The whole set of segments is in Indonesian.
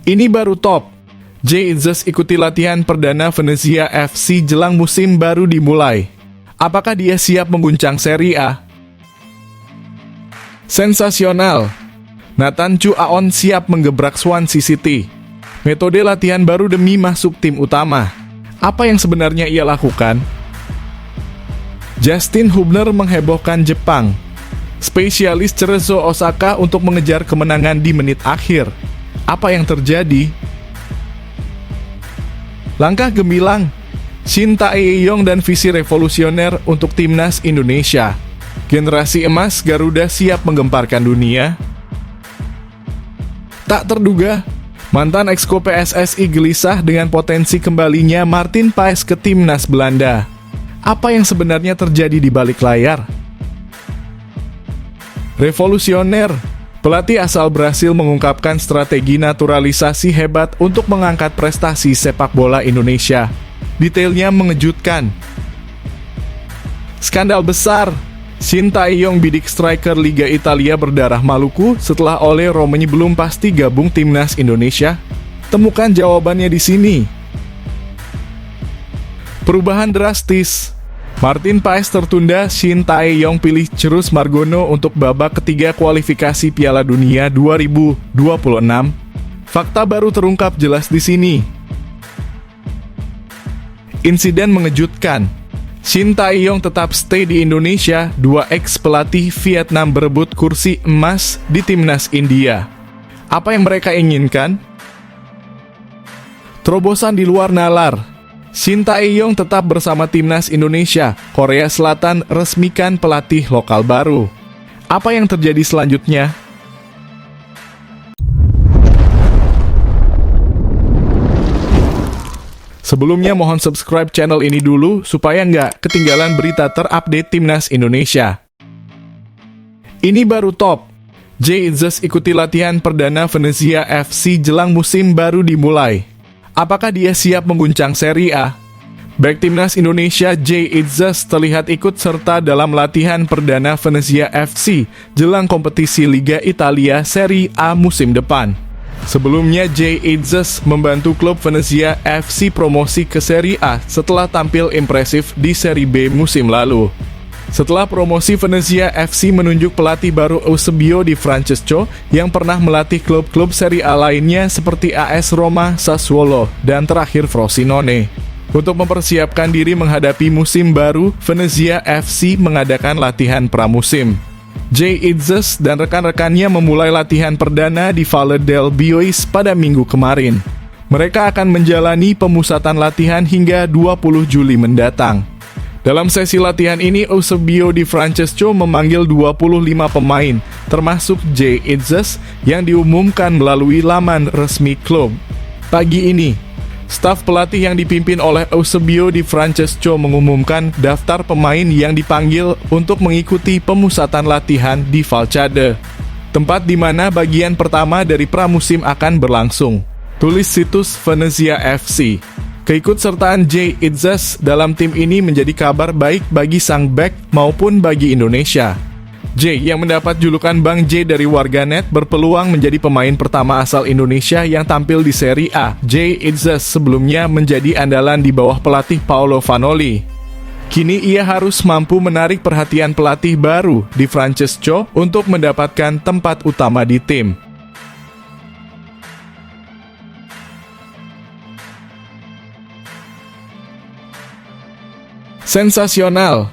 Ini baru top. Jay Itzes ikuti latihan perdana Venezia FC jelang musim baru dimulai. Apakah dia siap mengguncang Serie A? Sensasional. Nathan Chu Aon siap menggebrak Swansea City. Metode latihan baru demi masuk tim utama. Apa yang sebenarnya ia lakukan? Justin Hubner menghebohkan Jepang. Spesialis Cerezo Osaka untuk mengejar kemenangan di menit akhir. Apa yang terjadi? Langkah gemilang, Shin Tae-yong dan visi revolusioner untuk timnas Indonesia. Generasi emas Garuda siap menggemparkan dunia. Tak terduga, mantan exco PSSI gelisah dengan potensi kembalinya Martin Paes ke timnas Belanda. Apa yang sebenarnya terjadi di balik layar? Revolusioner, pelatih asal Brasil mengungkapkan strategi naturalisasi hebat untuk mengangkat prestasi sepak bola Indonesia. Detailnya mengejutkan. Skandal besar. Shin Tae-yong bidik striker Liga Italia berdarah Maluku setelah Ole Romeni belum pasti gabung timnas Indonesia. Temukan jawabannya di sini. Perubahan drastis. Martin Paes tertunda, Shin Tae-yong pilih Cerus Margono untuk babak ketiga kualifikasi Piala Dunia 2026. Fakta baru terungkap jelas di sini. Insiden mengejutkan. Shin Tae-yong tetap stay di Indonesia, 2 ex-pelatih Vietnam berebut kursi emas di timnas India. Apa yang mereka inginkan? Terobosan di luar nalar. Shin Tae-yong tetap bersama timnas Indonesia. Korea Selatan resmikan pelatih lokal baru. Apa yang terjadi selanjutnya? Sebelumnya mohon subscribe channel ini dulu supaya nggak ketinggalan berita terupdate timnas Indonesia. Ini baru top. Jay Itzes ikuti latihan perdana Venezia FC jelang musim baru dimulai. Apakah dia siap mengguncang Serie A? Bek timnas Indonesia Jay Itzes terlihat ikut serta dalam latihan perdana Venezia FC jelang kompetisi Liga Italia Serie A musim depan. Sebelumnya, Jay Itzes membantu klub Venezia FC promosi ke Serie A setelah tampil impresif di Serie B musim lalu. Setelah promosi, Venezia FC menunjuk pelatih baru Eusebio Di Francesco yang pernah melatih klub-klub Serie A lainnya seperti AS Roma, Sassuolo, dan terakhir Frosinone. Untuk mempersiapkan diri menghadapi musim baru, Venezia FC mengadakan latihan pramusim. Jay Itzes dan rekan-rekannya memulai latihan perdana di Valle del Biois pada minggu kemarin. Mereka akan menjalani pemusatan latihan hingga 20 Juli mendatang. Dalam sesi latihan ini, Eusebio Di Francesco memanggil 25 pemain, termasuk Jay Itzes yang diumumkan melalui laman resmi klub. Pagi ini, staf pelatih yang dipimpin oleh Eusebio Di Francesco mengumumkan daftar pemain yang dipanggil untuk mengikuti pemusatan latihan di Valcade, tempat di mana bagian pertama dari pramusim akan berlangsung. Tulis situs Venezia FC. Keikutsertaan Jay Itzes dalam tim ini menjadi kabar baik bagi sang bek maupun bagi Indonesia. Jay yang mendapat julukan Bang J dari warganet berpeluang menjadi pemain pertama asal Indonesia yang tampil di Serie A. Jay Itzes sebelumnya menjadi andalan di bawah pelatih Paolo Vanoli. Kini ia harus mampu menarik perhatian pelatih baru Di Francesco untuk mendapatkan tempat utama di tim. Sensasional.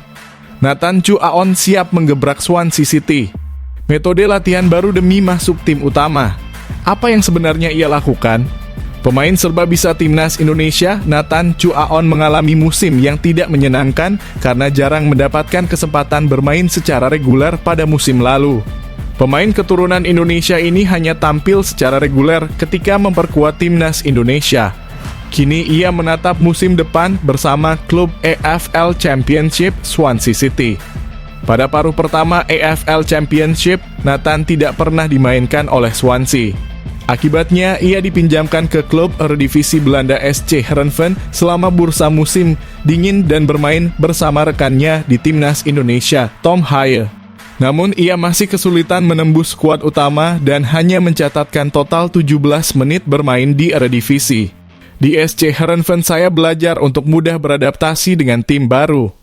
Nathan Chu Aon siap menggebrak Swansea City. Metode latihan baru demi masuk tim utama. Apa yang sebenarnya ia lakukan? Pemain serba bisa timnas Indonesia, Nathan Chu Aon mengalami musim yang tidak menyenangkan karena jarang mendapatkan kesempatan bermain secara reguler pada musim lalu. Pemain keturunan Indonesia ini hanya tampil secara reguler ketika memperkuat timnas Indonesia. Kini ia menatap musim depan bersama klub EFL Championship Swansea City. Pada paruh pertama EFL Championship, Nathan tidak pernah dimainkan oleh Swansea. Akibatnya, ia dipinjamkan ke klub Eredivisie Belanda SC Heerenveen selama bursa musim dingin dan bermain bersama rekannya di timnas Indonesia, Tom Haaien. Namun ia masih kesulitan menembus skuad utama dan hanya mencatatkan total 17 menit bermain di Eredivisie. Di SC Heerenveen saya belajar untuk mudah beradaptasi dengan tim baru.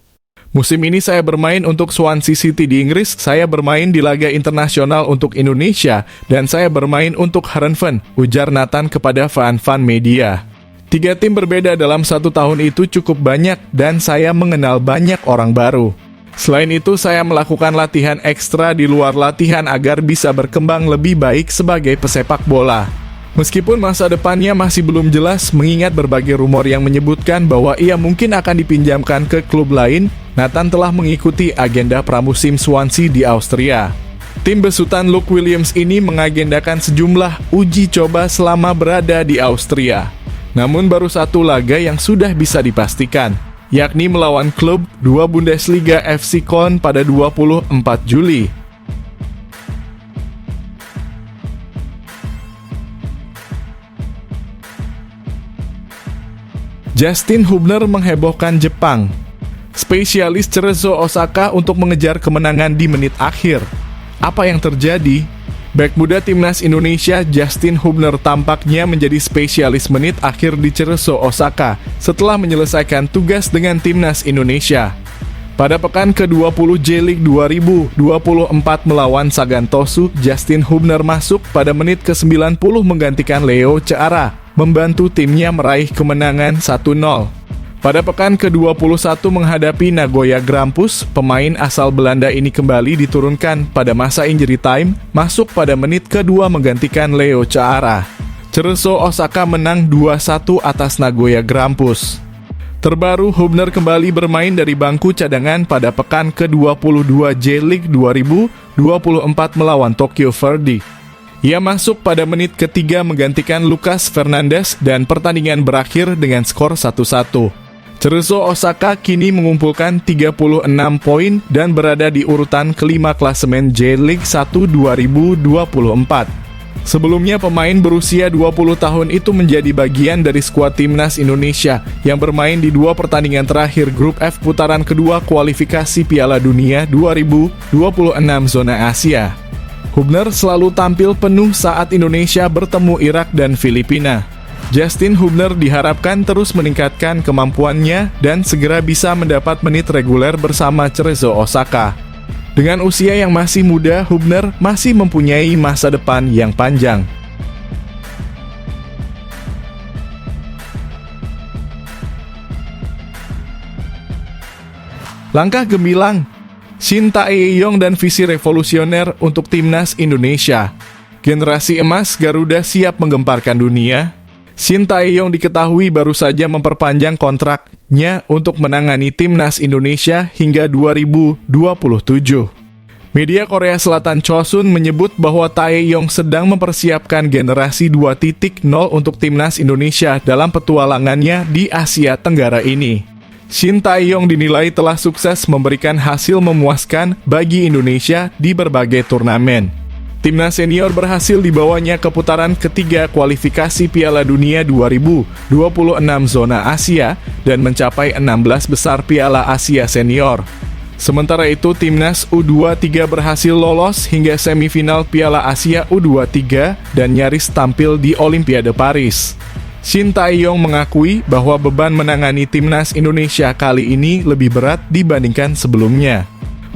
Musim ini saya bermain untuk Swansea City di Inggris, saya bermain di laga internasional untuk Indonesia, dan saya bermain untuk Heerenveen, ujar Nathan kepada Fan Media. 3 tim berbeda dalam 1 tahun itu cukup banyak dan saya mengenal banyak orang baru. Selain itu, saya melakukan latihan ekstra di luar latihan agar bisa berkembang lebih baik sebagai pesepak bola. Meskipun masa depannya masih belum jelas, mengingat berbagai rumor yang menyebutkan bahwa ia mungkin akan dipinjamkan ke klub lain, Nathan telah mengikuti agenda pramusim Swansea di Austria. Tim besutan Luke Williams ini mengagendakan sejumlah uji coba selama berada di Austria. Namun baru 1 laga yang sudah bisa dipastikan, yakni melawan klub 2 Bundesliga FC Köln pada 24 Juli. Justin Hubner menghebohkan Jepang. Spesialis Cerezo Osaka untuk mengejar kemenangan di menit akhir. Apa yang terjadi? Bek muda timnas Indonesia Justin Hubner tampaknya menjadi spesialis menit akhir di Cerezo Osaka setelah menyelesaikan tugas dengan timnas Indonesia. Pada pekan ke-20 J-League 2024 melawan Sagan Tosu, Justin Hubner masuk pada menit ke-90 menggantikan Leo Ceara, membantu timnya meraih kemenangan 1-0. Pada pekan ke-21 menghadapi Nagoya Grampus, pemain asal Belanda ini kembali diturunkan pada masa injury time, masuk pada menit kedua menggantikan Leo Ceara. Cerezo Osaka menang 2-1 atas Nagoya Grampus. Terbaru, Hubner kembali bermain dari bangku cadangan pada pekan ke-22 J-League 2024 melawan Tokyo Verdy. Ia masuk pada menit ketiga menggantikan Lucas Fernandes dan pertandingan berakhir dengan skor 1-1. Cerezo Osaka kini mengumpulkan 36 poin dan berada di urutan kelima klasemen J-League 1 2024. Sebelumnya pemain berusia 20 tahun itu menjadi bagian dari skuad timnas Indonesia yang bermain di 2 pertandingan terakhir grup F putaran kedua kualifikasi Piala Dunia 2026 zona Asia. Hubner selalu tampil penuh saat Indonesia bertemu Irak dan Filipina. Justin Hubner diharapkan terus meningkatkan kemampuannya dan segera bisa mendapat menit reguler bersama Cerezo Osaka. Dengan usia yang masih muda, Hubner masih mempunyai masa depan yang panjang. Langkah gemilang, Shin Tae-yong dan visi revolusioner untuk timnas Indonesia. Generasi emas Garuda siap menggemparkan dunia. Shin Tae-yong diketahui baru saja memperpanjang kontraknya untuk menangani timnas Indonesia hingga 2027. Media Korea Selatan Chosun menyebut bahwa Tae-yong sedang mempersiapkan generasi 2.0 untuk timnas Indonesia dalam petualangannya di Asia Tenggara ini. Shin Tae-yong dinilai telah sukses memberikan hasil memuaskan bagi Indonesia di berbagai turnamen. Timnas senior berhasil dibawanya ke putaran ketiga kualifikasi Piala Dunia 2026 zona Asia dan mencapai 16 besar Piala Asia Senior. Sementara itu, timnas U23 berhasil lolos hingga semifinal Piala Asia U23 dan nyaris tampil di Olimpiade Paris. Shin Tae-yong mengakui bahwa beban menangani timnas Indonesia kali ini lebih berat dibandingkan sebelumnya.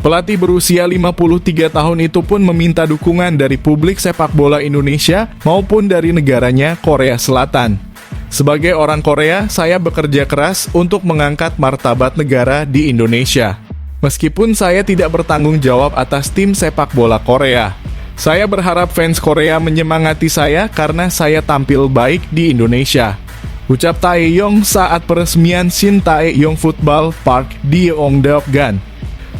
Pelatih berusia 53 tahun itu pun meminta dukungan dari publik sepak bola Indonesia maupun dari negaranya Korea Selatan. Sebagai orang Korea, saya bekerja keras untuk mengangkat martabat negara di Indonesia. Meskipun saya tidak bertanggung jawab atas tim sepak bola Korea. Saya berharap fans Korea menyemangati saya karena saya tampil baik di Indonesia. Ucap Tae-yong saat peresmian Shin Tae-yong Football Park di Yeongdeokgan.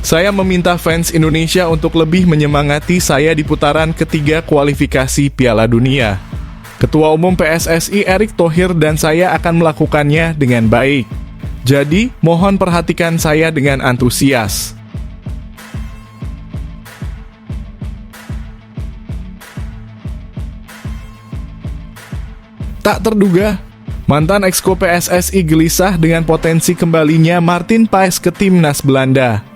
Saya meminta fans Indonesia untuk lebih menyemangati saya di putaran ketiga kualifikasi Piala Dunia. Ketua Umum PSSI Erick Thohir dan saya akan melakukannya dengan baik. Jadi, mohon perhatikan saya dengan antusias. Tak terduga, mantan exco PSSI gelisah dengan potensi kembalinya Martin Paes ke timnas Belanda.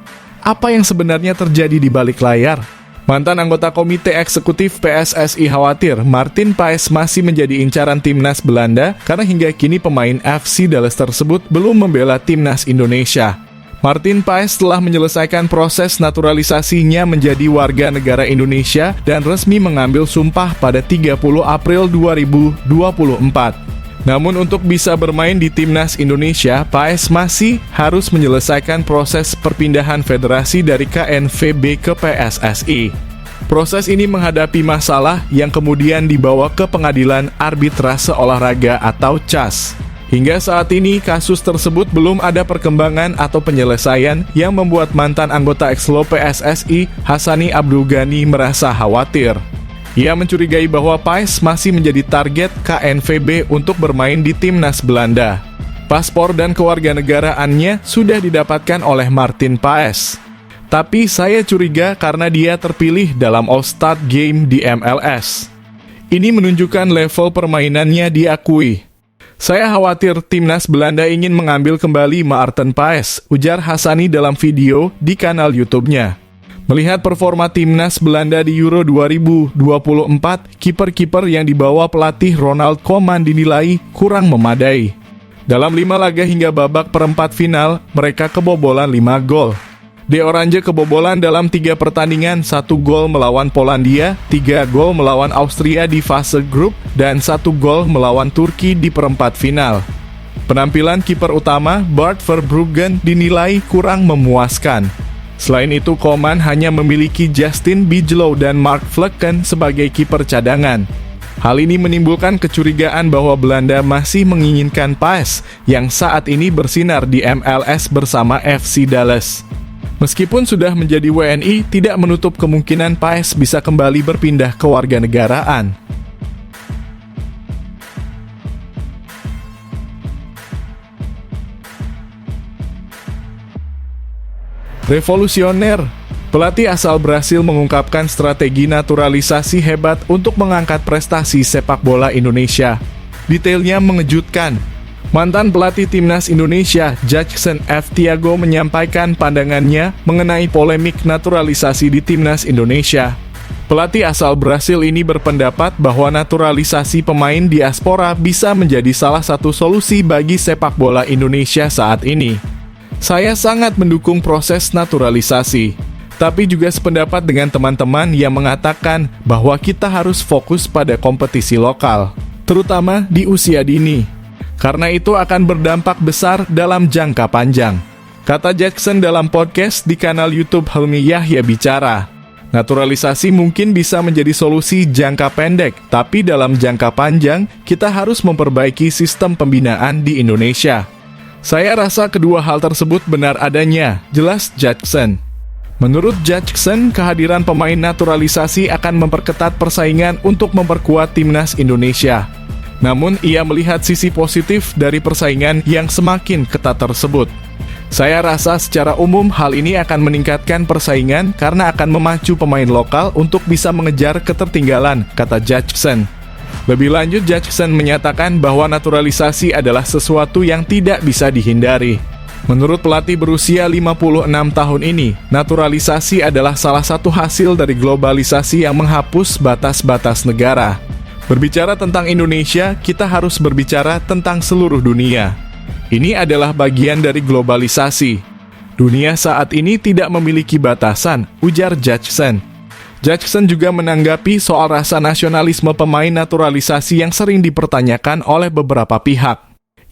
Apa yang sebenarnya terjadi di balik layar? Mantan anggota Komite Eksekutif PSSI khawatir Martin Paes masih menjadi incaran timnas Belanda karena hingga kini pemain FC Dallas tersebut belum membela timnas Indonesia. Martin Paes telah menyelesaikan proses naturalisasinya menjadi warga negara Indonesia dan resmi mengambil sumpah pada 30 April 2024. Namun untuk bisa bermain di timnas Indonesia, Paes masih harus menyelesaikan proses perpindahan federasi dari KNVB ke PSSI. Proses ini menghadapi masalah yang kemudian dibawa ke Pengadilan Arbitrase Olahraga atau CAS. Hingga saat ini, kasus tersebut belum ada perkembangan atau penyelesaian yang membuat mantan anggota Exlo PSSI, Hassani Abdul Ghani, merasa khawatir. Ia mencurigai bahwa Paes masih menjadi target KNVB untuk bermain di timnas Belanda. Paspor dan kewarganegaraannya sudah didapatkan oleh Martin Paes. Tapi saya curiga karena dia terpilih dalam All-Star Game di MLS. Ini menunjukkan level permainannya diakui. Saya khawatir timnas Belanda ingin mengambil kembali Martin Paes, ujar Hassani dalam video di kanal YouTube-nya. Melihat performa timnas Belanda di Euro 2024, kiper-kiper yang dibawa pelatih Ronald Koeman dinilai kurang memadai. Dalam 5 laga hingga babak perempat final, mereka kebobolan 5 gol. De Oranje kebobolan dalam 3 pertandingan, 1 gol melawan Polandia, 3 gol melawan Austria di fase grup, dan 1 gol melawan Turki di perempat final. Penampilan kiper utama, Bart Verbruggen, dinilai kurang memuaskan. Selain itu, Koeman hanya memiliki Justin Bijlow dan Mark Vlekken sebagai kiper cadangan. Hal ini menimbulkan kecurigaan bahwa Belanda masih menginginkan Paes yang saat ini bersinar di MLS bersama FC Dallas. Meskipun sudah menjadi WNI, tidak menutup kemungkinan Paes bisa kembali berpindah ke warganegaraan. Revolusioner. Pelatih asal Brasil mengungkapkan strategi naturalisasi hebat untuk mengangkat prestasi sepak bola Indonesia. Detailnya mengejutkan. Mantan pelatih timnas Indonesia, Jackson F. Thiago, menyampaikan pandangannya mengenai polemik naturalisasi di timnas Indonesia. Pelatih asal Brasil ini berpendapat bahwa naturalisasi pemain diaspora bisa menjadi salah satu solusi bagi sepak bola Indonesia saat ini. Saya sangat mendukung proses naturalisasi, tapi juga sependapat dengan teman-teman yang mengatakan bahwa kita harus fokus pada kompetisi lokal, terutama di usia dini. Karena itu akan berdampak besar dalam jangka panjang, kata Jackson dalam podcast di kanal YouTube Helmi Yahya Bicara. Naturalisasi mungkin bisa menjadi solusi jangka pendek, tapi dalam jangka panjang kita harus memperbaiki sistem pembinaan di Indonesia. Saya rasa kedua hal tersebut benar adanya, jelas Jackson. Menurut Jackson, kehadiran pemain naturalisasi akan memperketat persaingan untuk memperkuat timnas Indonesia. Namun, ia melihat sisi positif dari persaingan yang semakin ketat tersebut. Saya rasa secara umum hal ini akan meningkatkan persaingan karena akan memacu pemain lokal untuk bisa mengejar ketertinggalan, kata Jackson. Lebih lanjut, Jackson menyatakan bahwa naturalisasi adalah sesuatu yang tidak bisa dihindari. Menurut pelatih berusia 56 tahun ini, naturalisasi adalah salah satu hasil dari globalisasi yang menghapus batas-batas negara. Berbicara tentang Indonesia, kita harus berbicara tentang seluruh dunia. Ini adalah bagian dari globalisasi. Dunia saat ini tidak memiliki batasan, ujar Jackson. Jackson juga menanggapi soal rasa nasionalisme pemain naturalisasi yang sering dipertanyakan oleh beberapa pihak.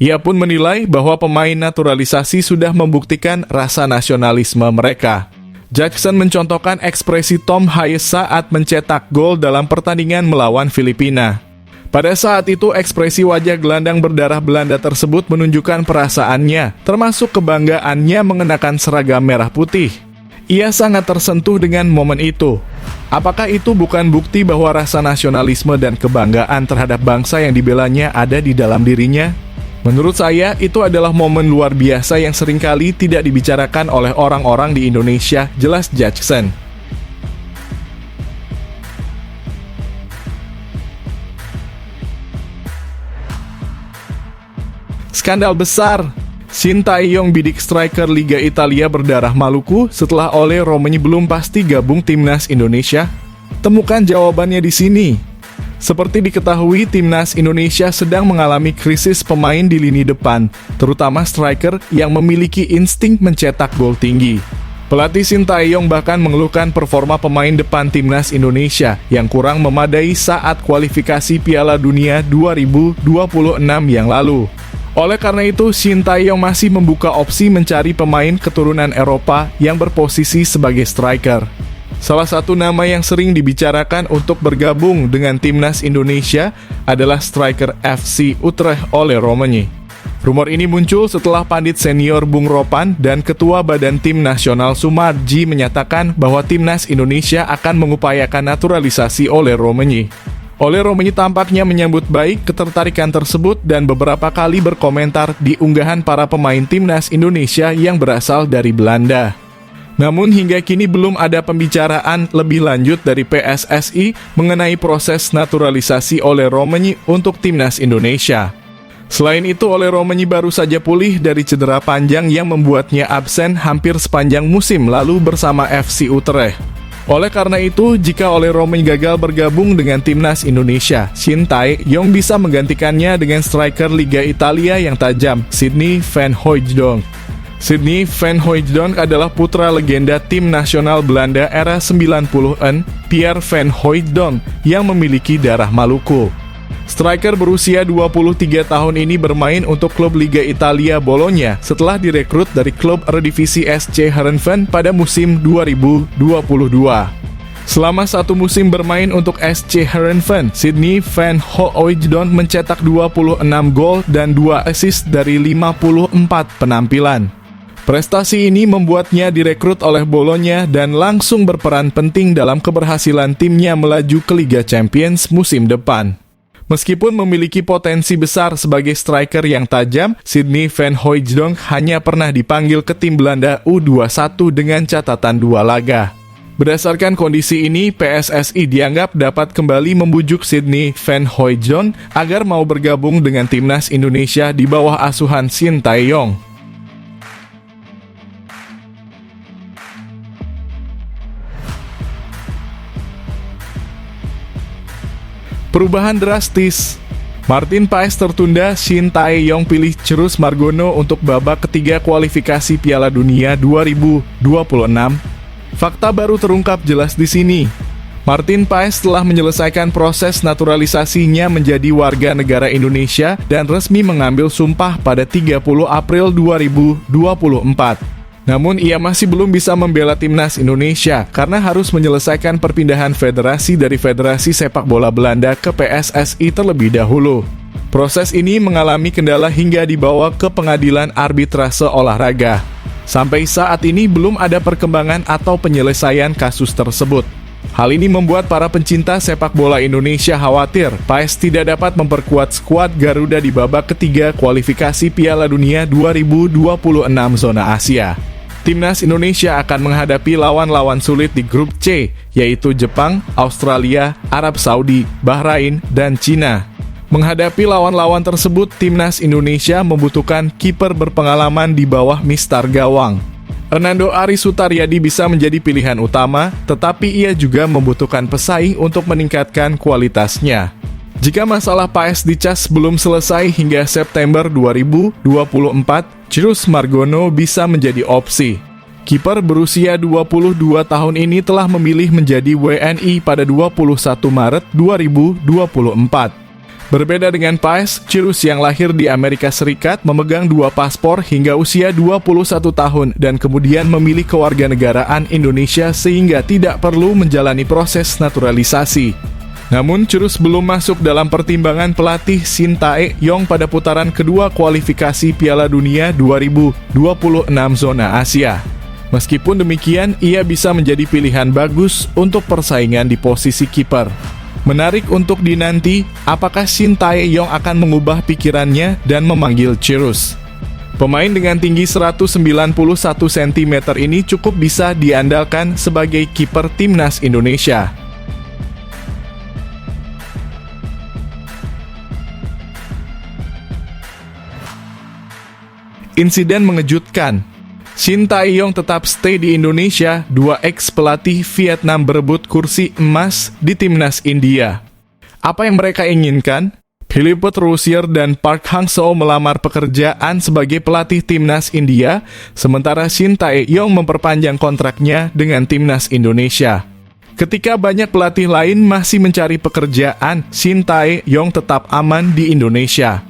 Ia pun menilai bahwa pemain naturalisasi sudah membuktikan rasa nasionalisme mereka. Jackson mencontohkan ekspresi Tom Hayes saat mencetak gol dalam pertandingan melawan Filipina. Pada saat itu, ekspresi wajah gelandang berdarah Belanda tersebut menunjukkan perasaannya, termasuk kebanggaannya mengenakan seragam merah putih. Ia sangat tersentuh dengan momen itu. Apakah itu bukan bukti bahwa rasa nasionalisme dan kebanggaan terhadap bangsa yang dibelanya ada di dalam dirinya? Menurut saya, itu adalah momen luar biasa yang seringkali tidak dibicarakan oleh orang-orang di Indonesia, jelas Jackson. Skandal besar. Shin Tae-yong, bidik striker Liga Italia berdarah Maluku setelah Ole Romeni belum pasti gabung timnas Indonesia? Temukan jawabannya di sini. Seperti diketahui, timnas Indonesia sedang mengalami krisis pemain di lini depan, terutama striker yang memiliki insting mencetak gol tinggi. Pelatih Shin Tae-yong bahkan mengeluhkan performa pemain depan timnas Indonesia yang kurang memadai saat kualifikasi Piala Dunia 2026 yang lalu. Oleh karena itu, Shin Tae-yong masih membuka opsi mencari pemain keturunan Eropa yang berposisi sebagai striker. Salah satu nama yang sering dibicarakan untuk bergabung dengan timnas Indonesia adalah striker FC Utrecht Ole Romeni. Rumor ini muncul setelah pandit senior Bung Ropan dan Ketua Badan Tim Nasional Sumarji menyatakan bahwa timnas Indonesia akan mengupayakan naturalisasi Ole Romeni. Ole Romeni tampaknya menyambut baik ketertarikan tersebut dan beberapa kali berkomentar di unggahan para pemain timnas Indonesia yang berasal dari Belanda. Namun hingga kini belum ada pembicaraan lebih lanjut dari PSSI mengenai proses naturalisasi Ole Romeni untuk timnas Indonesia. Selain itu, Ole Romeni baru saja pulih dari cedera panjang yang membuatnya absen hampir sepanjang musim lalu bersama FC Utrecht. Oleh karena itu, jika Ole Romeni gagal bergabung dengan timnas Indonesia, Shin Tae-yong bisa menggantikannya dengan striker Liga Italia yang tajam, Sydney Van Hooijdonk. Sydney Van Hooijdonk adalah putra legenda tim nasional Belanda era 90-an, Pierre Van Hooijdonk, yang memiliki darah Maluku. Striker berusia 23 tahun ini bermain untuk klub Liga Italia Bologna setelah direkrut dari klub Eredivisie SC Heerenveen pada musim 2022. Selama satu musim bermain untuk SC Heerenveen, Sydney Van Hooijdonk mencetak 26 gol dan 2 assist dari 54 penampilan. Prestasi ini membuatnya direkrut oleh Bologna dan langsung berperan penting dalam keberhasilan timnya melaju ke Liga Champions musim depan. Meskipun memiliki potensi besar sebagai striker yang tajam, Sydney Van Hooijdonk hanya pernah dipanggil ke tim Belanda U21 dengan catatan 2 laga. Berdasarkan kondisi ini, PSSI dianggap dapat kembali membujuk Sydney Van Hooijdonk agar mau bergabung dengan timnas Indonesia di bawah asuhan Shin Tae-yong. Perubahan drastis. Martin Paes tertunda, Shin Tae-yong pilih Cirus Margono untuk babak ketiga kualifikasi Piala Dunia 2026. Fakta baru terungkap jelas di sini. Martin Paes telah menyelesaikan proses naturalisasinya menjadi warga negara Indonesia dan resmi mengambil sumpah pada 30 April 2024. Namun ia masih belum bisa membela timnas Indonesia karena harus menyelesaikan perpindahan federasi dari Federasi Sepak Bola Belanda ke PSSI terlebih dahulu. Proses ini mengalami kendala hingga dibawa ke pengadilan arbitrase olahraga. Sampai saat ini belum ada perkembangan atau penyelesaian kasus tersebut. Hal ini membuat para pencinta sepak bola Indonesia khawatir Paes tidak dapat memperkuat skuad Garuda di babak ketiga kualifikasi Piala Dunia 2026 zona Asia. Timnas Indonesia akan menghadapi lawan-lawan sulit di grup C, yaitu Jepang, Australia, Arab Saudi, Bahrain, dan Cina. Menghadapi lawan-lawan tersebut, timnas Indonesia membutuhkan kiper berpengalaman di bawah mistar gawang. Hernando Ari Sutaryadi bisa menjadi pilihan utama, tetapi ia juga membutuhkan pesaing untuk meningkatkan kualitasnya. Jika masalah Paes dicas belum selesai hingga September 2024, Cirus Margono bisa menjadi opsi. Kiper berusia 22 tahun ini telah memilih menjadi WNI pada 21 Maret 2024. Berbeda dengan Paes, Cirus yang lahir di Amerika Serikat memegang 2 paspor hingga usia 21 tahun dan kemudian memilih kewarganegaraan Indonesia sehingga tidak perlu menjalani proses naturalisasi. Namun, Cirus belum masuk dalam pertimbangan pelatih Shin Tae-yong pada putaran kedua kualifikasi Piala Dunia 2026 zona Asia. Meskipun demikian, ia bisa menjadi pilihan bagus untuk persaingan di posisi kiper. Menarik untuk dinanti, apakah Shin Tae-yong akan mengubah pikirannya dan memanggil Cirus. Pemain dengan tinggi 191 cm ini cukup bisa diandalkan sebagai kiper timnas Indonesia. insiden mengejutkan. Shin Tae-yong tetap stay di Indonesia, dua ex-pelatih Vietnam berebut kursi emas di timnas India. Apa yang mereka inginkan? Philippe Troussier dan Park Hang-seo melamar pekerjaan sebagai pelatih timnas India, sementara Shin Tae-yong memperpanjang kontraknya dengan timnas Indonesia. Ketika banyak pelatih lain masih mencari pekerjaan, Shin Tae-yong tetap aman di Indonesia.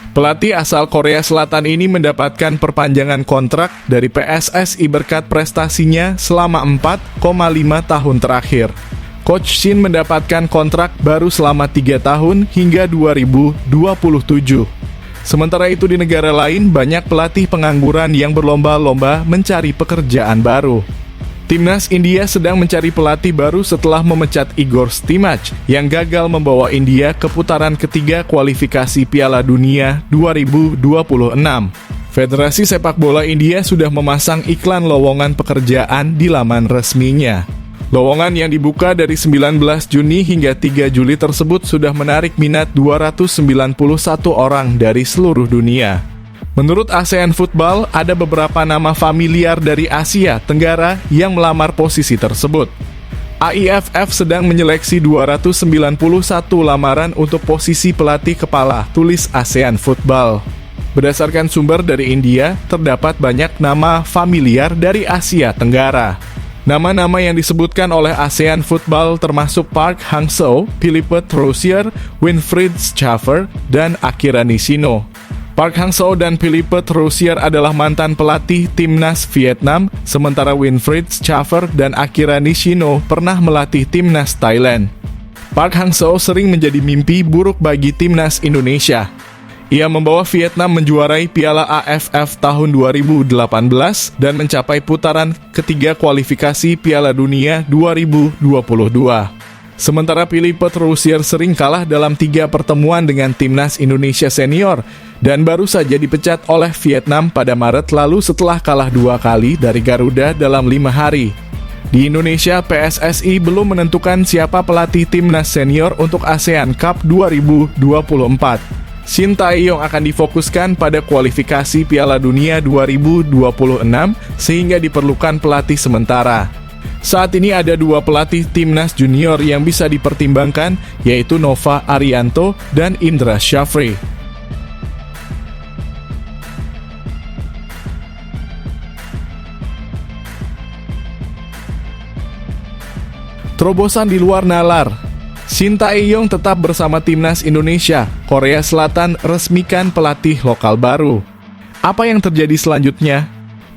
Pelatih asal Korea Selatan ini mendapatkan perpanjangan kontrak dari PSSI berkat prestasinya selama 4,5 tahun terakhir. Coach Shin mendapatkan kontrak baru selama 3 tahun hingga 2027. Sementara itu di negara lain, banyak pelatih pengangguran yang berlomba-lomba mencari pekerjaan baru. Timnas India sedang mencari pelatih baru setelah memecat Igor Stimac yang gagal membawa India ke putaran ketiga kualifikasi Piala Dunia 2026. Federasi Sepak Bola India sudah memasang iklan lowongan pekerjaan di laman resminya. Lowongan yang dibuka dari 19 Juni hingga 3 Juli tersebut sudah menarik minat 291 orang dari seluruh dunia. Menurut ASEAN Football, ada beberapa nama familiar dari Asia Tenggara yang melamar posisi tersebut. AIFF sedang menyeleksi 291 lamaran untuk posisi pelatih kepala, tulis ASEAN Football. Berdasarkan sumber dari India, terdapat banyak nama familiar dari Asia Tenggara. Nama-nama yang disebutkan oleh ASEAN Football termasuk Park Hang-seo, Philippe Troussier, Winfried Schäfer, dan Akira Nishino. Park Hang-seo dan Philippe Troussier adalah mantan pelatih timnas Vietnam, sementara Winfried Schäfer dan Akira Nishino pernah melatih timnas Thailand. Park Hang-seo sering menjadi mimpi buruk bagi timnas Indonesia. Ia membawa Vietnam menjuarai Piala AFF tahun 2018 dan mencapai putaran ketiga kualifikasi Piala Dunia 2022. Sementara Philippe Troussier sering kalah dalam 3 pertemuan dengan timnas Indonesia senior dan baru saja dipecat oleh Vietnam pada Maret lalu setelah kalah 2 kali dari Garuda dalam 5 hari. Di Indonesia, PSSI belum menentukan siapa pelatih timnas senior untuk ASEAN Cup 2024. Shin Tae-yong akan difokuskan pada kualifikasi Piala Dunia 2026 sehingga diperlukan pelatih sementara. Saat ini ada 2 pelatih timnas junior yang bisa dipertimbangkan, yaitu Nova Arianto dan Indra Syafri. Terobosan di luar nalar. Shin Tae-yong tetap bersama timnas Indonesia. Korea Selatan resmikan pelatih lokal baru. Apa yang terjadi selanjutnya?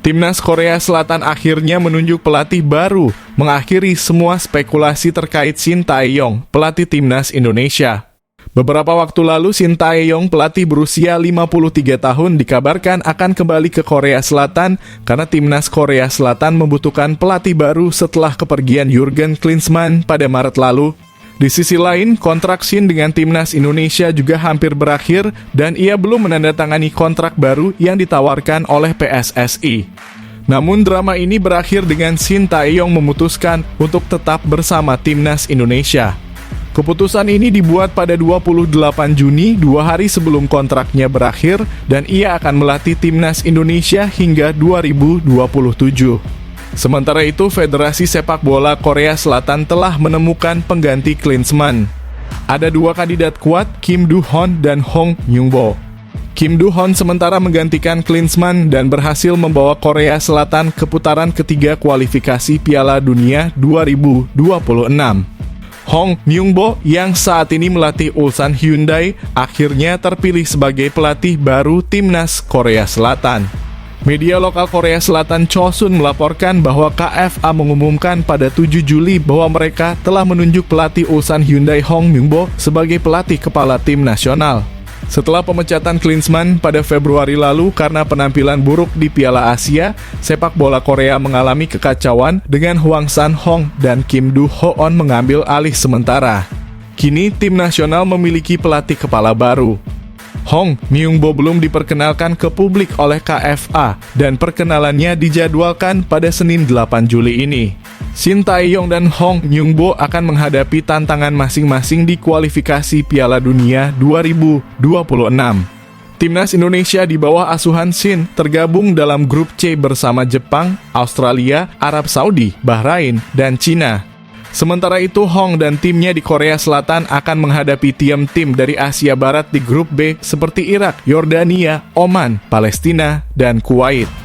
Timnas Korea Selatan akhirnya menunjuk pelatih baru, mengakhiri semua spekulasi terkait Shin Tae-yong, pelatih timnas Indonesia. Beberapa waktu lalu, Shin Tae-yong, pelatih berusia 53 tahun, dikabarkan akan kembali ke Korea Selatan karena timnas Korea Selatan membutuhkan pelatih baru setelah kepergian Jurgen Klinsmann pada Maret lalu. Di sisi lain, kontrak Shin dengan timnas Indonesia juga hampir berakhir dan ia belum menandatangani kontrak baru yang ditawarkan oleh PSSI. Namun drama ini berakhir dengan Shin Tae-yong memutuskan untuk tetap bersama timnas Indonesia. Keputusan ini dibuat pada 28 Juni, 2 hari sebelum kontraknya berakhir, dan ia akan melatih timnas Indonesia hingga 2027. Sementara itu, Federasi Sepak Bola Korea Selatan telah menemukan pengganti Klinsmann. Ada 2 kandidat kuat, Kim Do-hon dan Hong Myung-bo. Kim Do-hon sementara menggantikan Klinsmann dan berhasil membawa Korea Selatan ke putaran ketiga kualifikasi Piala Dunia 2026. Hong Myung-bo yang saat ini melatih Ulsan Hyundai akhirnya terpilih sebagai pelatih baru timnas Korea Selatan. Media lokal Korea Selatan Chosun melaporkan bahwa KFA mengumumkan pada 7 Juli bahwa mereka telah menunjuk pelatih Ulsan Hyundai Hong Myung-bo sebagai pelatih kepala tim nasional. Setelah pemecatan Klinsmann pada Februari lalu karena penampilan buruk di Piala Asia, sepak bola Korea mengalami kekacauan dengan Hwang San-hong dan Kim Do-hoon mengambil alih sementara. Kini tim nasional memiliki pelatih kepala baru. Hong Myung-bo belum diperkenalkan ke publik oleh KFA dan perkenalannya dijadwalkan pada Senin 8 Juli ini. Shin Tae-yong dan Hong Myung-bo akan menghadapi tantangan masing-masing di kualifikasi Piala Dunia 2026. Timnas Indonesia di bawah asuhan Shin tergabung dalam grup C bersama Jepang, Australia, Arab Saudi, Bahrain, dan Cina. Sementara itu, Hong dan timnya di Korea Selatan akan menghadapi tim-tim dari Asia Barat di grup B seperti Irak, Yordania, Oman, Palestina, dan Kuwait.